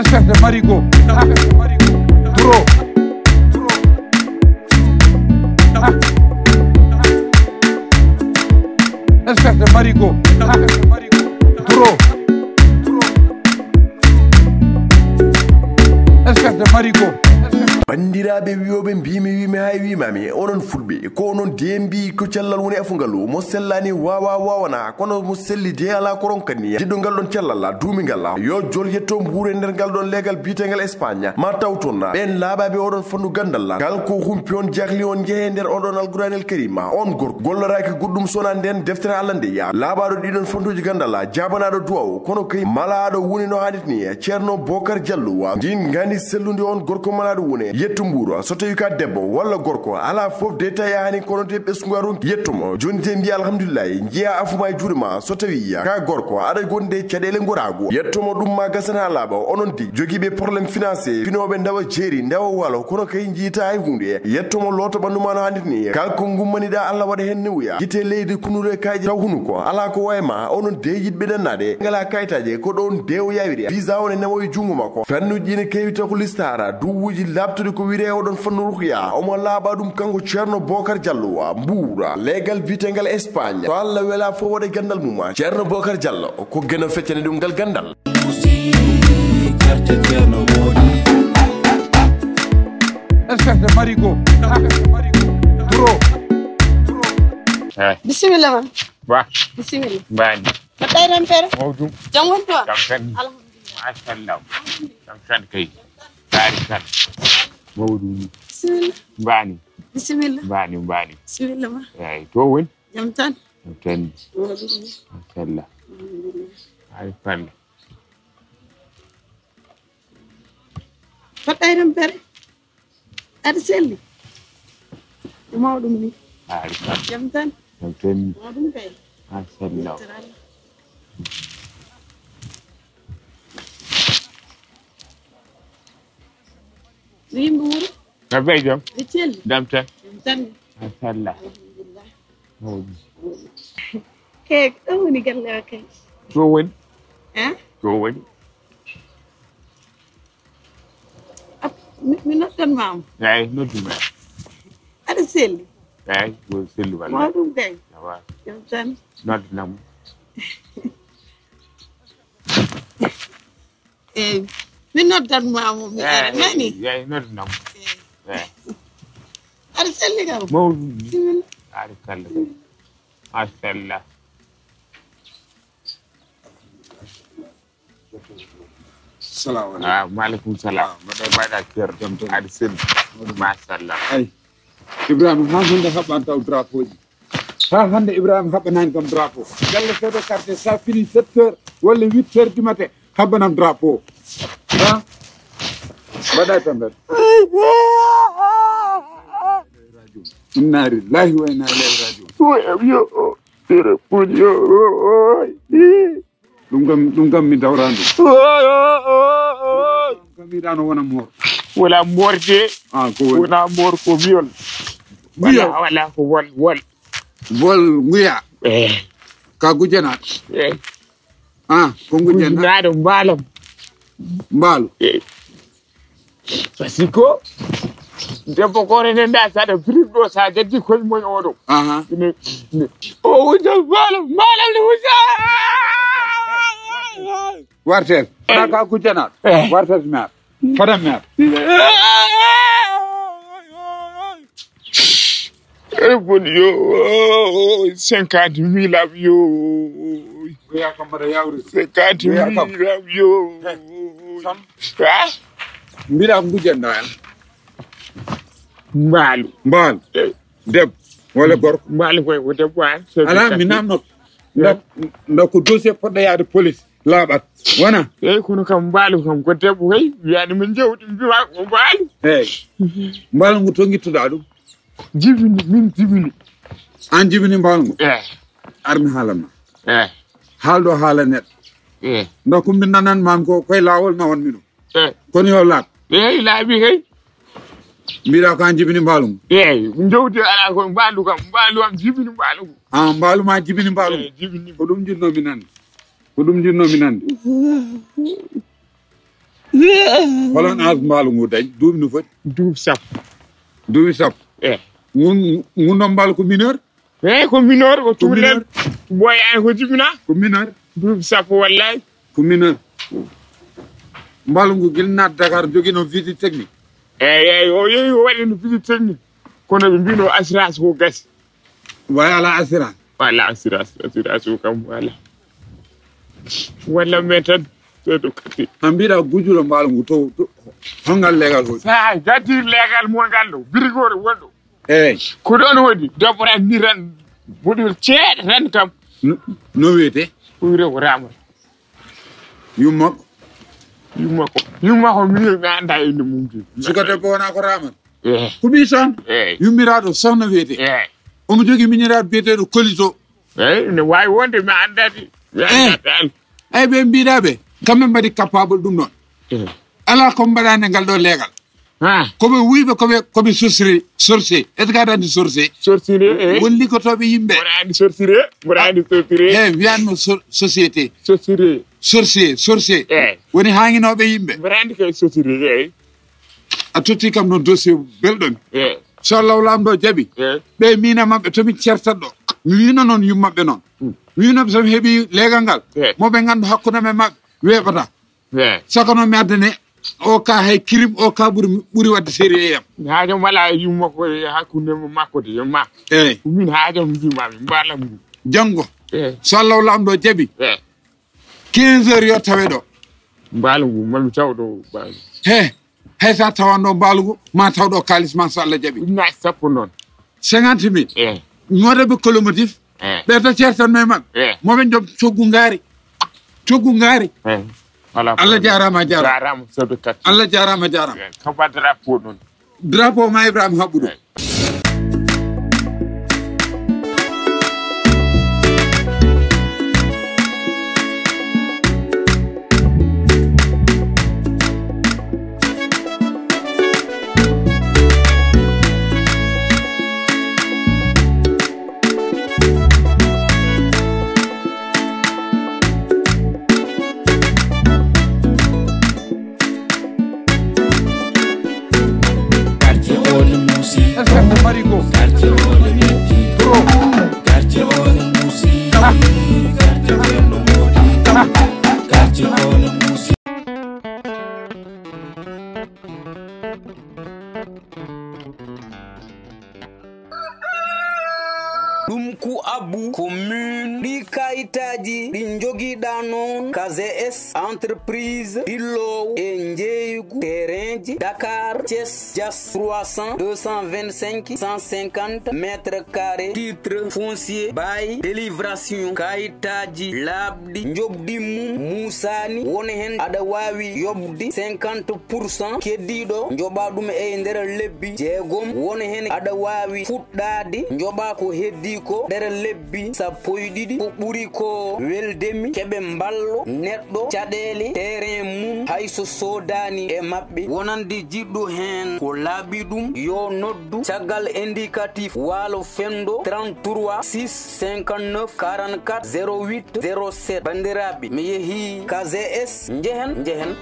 Espèce de marigot. Trop. Espèce de marigot. Trop. Espèce de marigot. bandiraɓe wiyoɓe mbimi wimi hay wimami onon fulɓe ko onon dembi ko cellal woni e fungalu mo sellani wawana kono mo selli de ala koron kani jiddo ngal don cellal duumi ngal yo jol yetto mbuure nder ngal don legal bitengal Espagne ma tawtonna ben laabaɓe odon fondu gandal gal ko humpi on jahli on jehe nder odon alquranel karima on gor golloraki guddum sona nden deftere Allah nde ya laabaɗo ɗiɗon fonduji gandal jabanaɗo duwaw kono kay malaɗo woni no hanit ni Ceerno Bokar Diallo din ngani sellude on gorko malaɗo woni yettu mburo so tawi ka debbo walla gorko ala fof détail hani kono te besngaru yettumo joni te mbi alhamdulillah njiya afuma e juurima so tawi ka gorko ada gonde cadele ngorago yettumo dum ma gasana laba onon di jogibe problème financier finobe ndawa jeeri ndawa walo kono kay njita ay hunde yettumo loto banduma no handini kalko ngummani da Allah wada hen newya gite leydi kunure kaaji taw hunuko ala ko wayma onon de yidbe dannade ngala kaytaje ko don dew yawiri visa on nawoy jungo mako fannuji ne kewita ko listara duwuji labtude ko wire odon fannu ruhya omo laaba dum kango Ceerno Bokar Diallo mbuura legal bitengal Espagne to Allah wela fo wode gandal muma Ceerno Bokar Diallo ko gëna feccene dum gal gandal espèce de marigot trop bismillah man ba bismillah bani patay ran pere mawdum jangon to alhamdulillah mashallah tam kay tarikan mawdum bismillah bani bismillah bani bismillah ma ay to won jam tan mashallah ay pan patay ran pere ad selli mawdum ni ay jam tan mawdum kay mashallah yimbe wuro kabay jam di celli dam tan mashallah alhamdulillah kek woni galle kay to won hein to won mi noddan mam ay noduma ad selli ay go sellu wala mawdum kay wa jam tan nodnam mi noddan mam mi ara nani ay nodnam ad selli kam mawdum ari kala mashallah Assalamu alaikum. Waalaikum salam. Mada bada kër dem to adi sen. Mashallah. Ay. Ibrahim ha hande haban taw drapeau ji. Ha hande Ibrahim habanan kam drapeau. Galle fedo carte ça fini 7h wala 8h du matin habanam drapeau. Ha? Bada tambe. Inna lillahi wa inna ilaihi raji'un. Yo tere punya. Dum gam mi dawrandu. Kami dano wona mor. Wala morde. Ko wona mor ko viol. Wala ko wol. Bol nguya. Ka gujena. Ko gujena. Nado mbalam. Mbalu. Fasiko. Debbo ko rene nda sa de frigo sa jaddi ko moy odo. O wuja mbalam ni wuja. Wartel. Ka gujena. Wartel mer. Fadam mer. Bon yo 50,000 ab yo. Ya kamara yawri 50,000 ab yo. Sam. Ha? Mbila gujena. Mbal. Deb wala gor. Mbal koy ko deb wa. Ala mi namno. Nda ko dossier podda yaade police laabat wana kono kam mbaalu kam ko debbo kay wiyaani min jewdi mbiwa ko mbaalu mbaalu ngu to ngittuɗa ɗum jibini an jibini mbaalu ngu armi haalanma haalɗo haala neɗɗo nda ko min nanan mam ko koye laawol nawonmi ɗum kono yo laaɓ laaɓi kay mbiɗa ko an jibini mbaalu ngu jewdi ala ko mbaalu kam mbaalu am jibini mbaalu ngu mbaalu ma jibini mbaalu ngu ko ɗum jinnomi nande holon as mbalu ngu dañ duumi no foti duuɓi sappo duuɓi sappo ngu no mbalu ko mineur ko mineur ko tuulen boy ay ko jibina ko mineur duuɓi sappo wallahi ko mineur mbalu ngu gil naat Dakar jogi no visite technique eyi o yehi o waɗi no visite technique kono ɓe mbino assurance ko gasi way ala assurance wala assurance o kam walla men tan to kati an mbiɗa gujulo mbalu ngu to hongal legal hoɗi sa gati legal mo ngal ɗo birigore wonɗo eyi ko ɗon woɗi debbo tan ni tan boɗol ceeɗe tan kam no wiyete ɓuyre ko ramata yummakko mi anda inde mum suka debbo wona ko ramata eyi ko ɓi tan yummiraɗo sohna wiyete eyi omo jogui miñiraɗo biyeteɗo kolito eyi ne wawi wonde mi andati eyi ɓe mbiɗaɓe kamɓe mbaɗi capable ɗum ɗon ala ko mbaɗani ngal ɗo leegal koɓe wuyɓe koɓe sorcier est ce que aɗa andi sorcier won liggotoɓe yimɓe mboɗa andi sorcier eyi wiyanmo société sorcier woni hanguinoɓe yimɓe mboɗa andi kay sorcier eyi a totti kam noon dossier belɗon so Allah lamɗo jaaɓi ɓe mina mabɓe tomi certat ɗo mi wino noon yummaɓe noon mi winoɓe somi heeɓi leegal ngal moɓe gandu hakkude me mabɓe weeɓata saka noon mi addane o ka hay crime o ka ɓuuri wadde série yam haajam wala yumma ko hakkude makko de yo ma eyi min haajam mbimami mbalam ngu janggo so Allah lamɗo jaaɓi 15 heures yo tawe ɗo mbaalu ngu mami taw ɗo mbaalu hay sa tawanɗo mbaalu ngu ma taw ɗo kalis ma so Allah jaaɓi ujunaji sappo noon 50 000 nodeɓe colomotif ɓeto certan me mabɓe moɓe joom coggu ngaari Allah jarama sodo kat Allah jarama kaba drapeau noon drapeau ma Ibrahima haɓɓuɗo ɗum ku abbu commune ɗi kayitaji ɗi jogiɗa noon KGS entreprise ɗillowo e jeeygu terrain Dakar Thiès Dias 300 225 150 mètres carrés titre foncier bail délivration kayitaji labɗi jobdi mum musani woni hen aɗa wawi yobdi 50% keddiɗo joɓa ɗum e nder lebbi jeegom woni hen aɗa wawi fuɗɗade joɓa ko heddi ko nder lebbi sappo e ɗiɗi ko ɓuri ko weldemi keɓe mballo neɗɗo caɗele terrain mum hayso sodani e mabɓe wonandi jiɗɗo hen ko laaɓi ɗum yo noddu caggal indicatif waalo fendo 33 6 59 44 08 07 bandiraɓe mi yeehi KGS jehen